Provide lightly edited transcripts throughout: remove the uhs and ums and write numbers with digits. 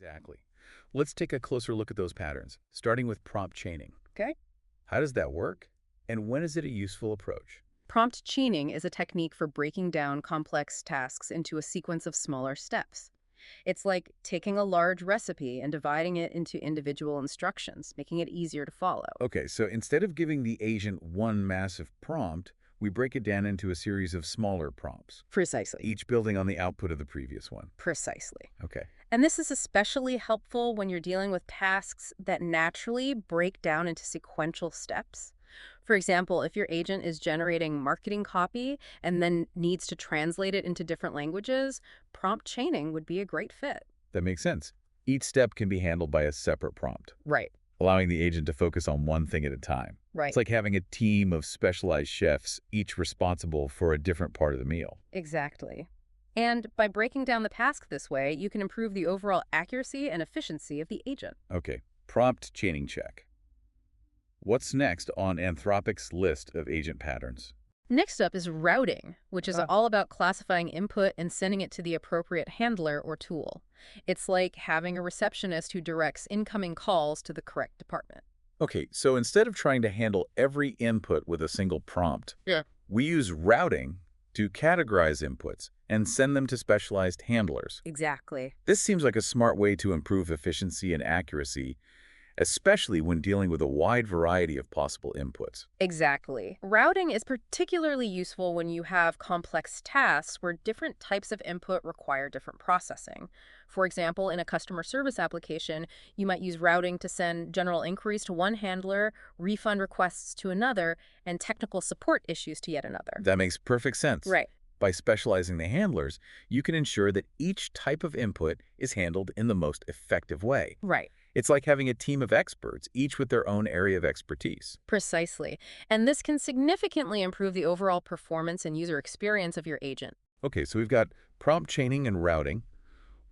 Exactly. Let's take a closer look at those patterns, starting with prompt chaining. Okay? How does that work? And when is it a useful approach? Prompt chaining is a technique for breaking down complex tasks into a sequence of smaller steps. It's like taking a large recipe and dividing it into individual instructions, making it easier to follow. Okay, so instead of giving the agent one massive prompt, we break it down into a series of smaller prompts, Precisely. each building on the output of the previous one. Precisely. Okay. And this is especially helpful when you're dealing with tasks that naturally break down into sequential steps. For example, if your agent is generating marketing copy and then needs to translate it into different languages, prompt chaining would be a great fit. That makes sense. Each step can be handled by a separate prompt, Right, allowing the agent to focus on one thing at a time. It's right. like having a team of specialized chefs, each responsible for a different part of the meal. Exactly. And by breaking down the task this way, you can improve the overall accuracy and efficiency of the agent. Okay, prompt chaining check. What's next on Anthropic's list of agent patterns? Next up is routing, which is Ah, all about classifying input and sending it to the appropriate handler or tool. It's like having a receptionist who directs incoming calls to the correct department. okay, so instead of trying to handle every input with a single prompt, Yeah. we use routing to categorize inputs and send them to specialized handlers. Exactly. This seems like a smart way to improve efficiency and accuracy, especially when dealing with a wide variety of possible inputs. Exactly. Routing is particularly useful when you have complex tasks where different types of input require different processing. For example, in a customer service application, you might use routing to send general inquiries to one handler, refund requests to another, and technical support issues to yet another. That makes perfect sense. Right. By specializing the handlers, you can ensure that each type of input is handled in the most effective way. Right. It's like having a team of experts, each with their own area of expertise. Precisely. And this can significantly improve the overall performance and user experience of your agent. Okay, so we've got prompt chaining and routing.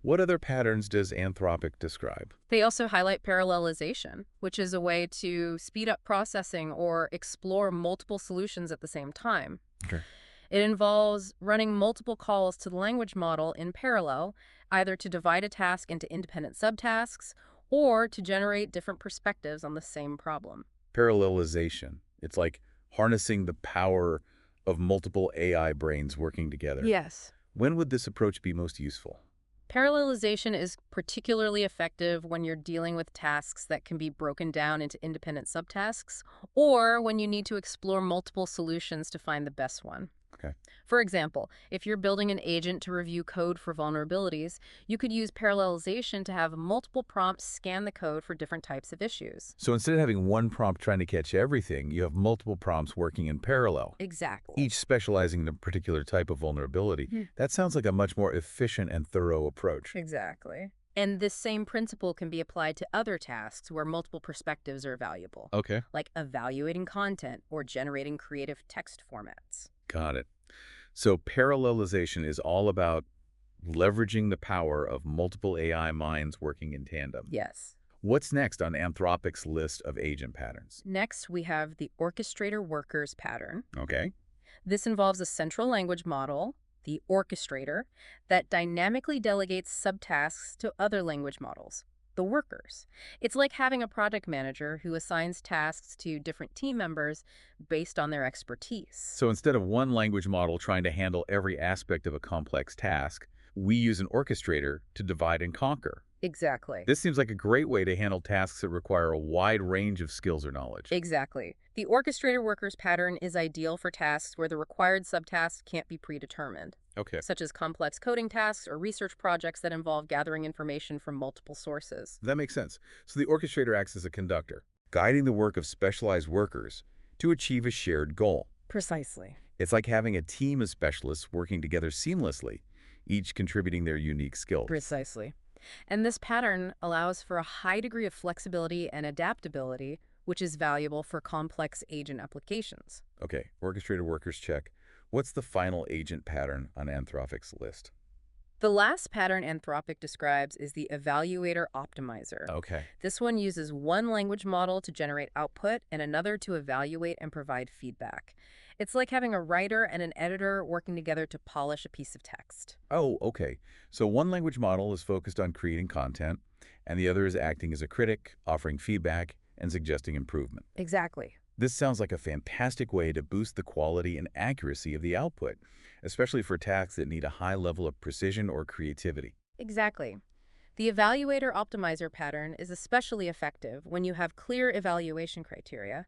What other patterns does Anthropic describe? They also highlight parallelization, which is a way to speed up processing or explore multiple solutions at the same time. Okay. It involves running multiple calls to the language model in parallel, either to divide a task into independent subtasks or to generate different perspectives on the same problem. Parallelization. It's like harnessing the power of multiple AI brains working together. Yes. When would this approach be most useful? Parallelization is particularly effective when you're dealing with tasks that can be broken down into independent subtasks, or when you need to explore multiple solutions to find the best one. Okay. For example, if you're building an agent to review code for vulnerabilities, you could use parallelization to have multiple prompts scan the code for different types of issues. So instead of having one prompt trying to catch everything, you have multiple prompts working in parallel, Exactly. each specializing in a particular type of vulnerability. That sounds like a much more efficient and thorough approach. Exactly. And this same principle can be applied to other tasks where multiple perspectives are valuable, Okay. like evaluating content or generating creative text formats. Got it. So parallelization is all about leveraging the power of multiple AI minds working in tandem. Yes. What's next on Anthropic's list of agent patterns? Next, we have the orchestrator workers pattern. Okay. This involves a central language model, the orchestrator, that dynamically delegates subtasks to other language models, the workers. It's like having a project manager who assigns tasks to different team members based on their expertise. So instead of one language model trying to handle every aspect of a complex task, we use an orchestrator to divide and conquer. Exactly. This seems like a great way to handle tasks that require a wide range of skills or knowledge. Exactly. The orchestrator workers pattern is ideal for tasks where the required subtasks can't be predetermined, Okay. such as complex coding tasks or research projects that involve gathering information from multiple sources. That makes sense. So the orchestrator acts as a conductor, guiding the work of specialized workers to achieve a shared goal. Precisely. It's like having a team of specialists working together seamlessly, each contributing their unique skills. Precisely. And this pattern allows for a high degree of flexibility and adaptability, which is valuable for complex agent applications. Okay, orchestrator workers check. What's the final agent pattern on Anthropic's list? The last pattern Anthropic describes is the evaluator optimizer. Okay. This one uses one language model to generate output and another to evaluate and provide feedback. It's like having a writer and an editor working together to polish a piece of text. Oh, okay. So one language model is focused on creating content, and the other is acting as a critic, offering feedback, and suggesting improvement. Exactly. This sounds like a fantastic way to boost the quality and accuracy of the output, especially for tasks that need a high level of precision or creativity. Exactly. The evaluator optimizer pattern is especially effective when you have clear evaluation criteria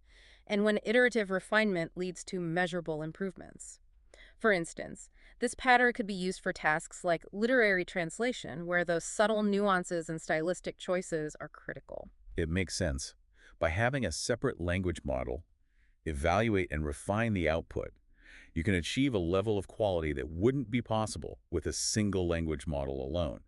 and when iterative refinement leads to measurable improvements. For instance, this pattern could be used for tasks like literary translation, where those subtle nuances and stylistic choices are critical. It makes sense. By having a separate language model, evaluate and refine the output, you can achieve a level of quality that wouldn't be possible with a single language model alone.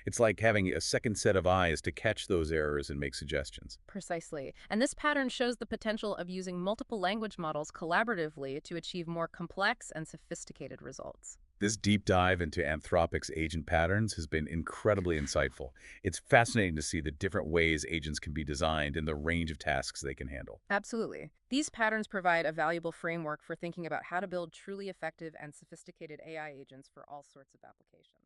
It's like having a second set of eyes to catch those errors and make suggestions. Precisely. And this pattern shows the potential of using multiple language models collaboratively to achieve more complex and sophisticated results. This deep dive into Anthropic's agent patterns has been incredibly insightful. It's fascinating to see the different ways agents can be designed and the range of tasks they can handle. Absolutely. These patterns provide a valuable framework for thinking about how to build truly effective and sophisticated AI agents for all sorts of applications.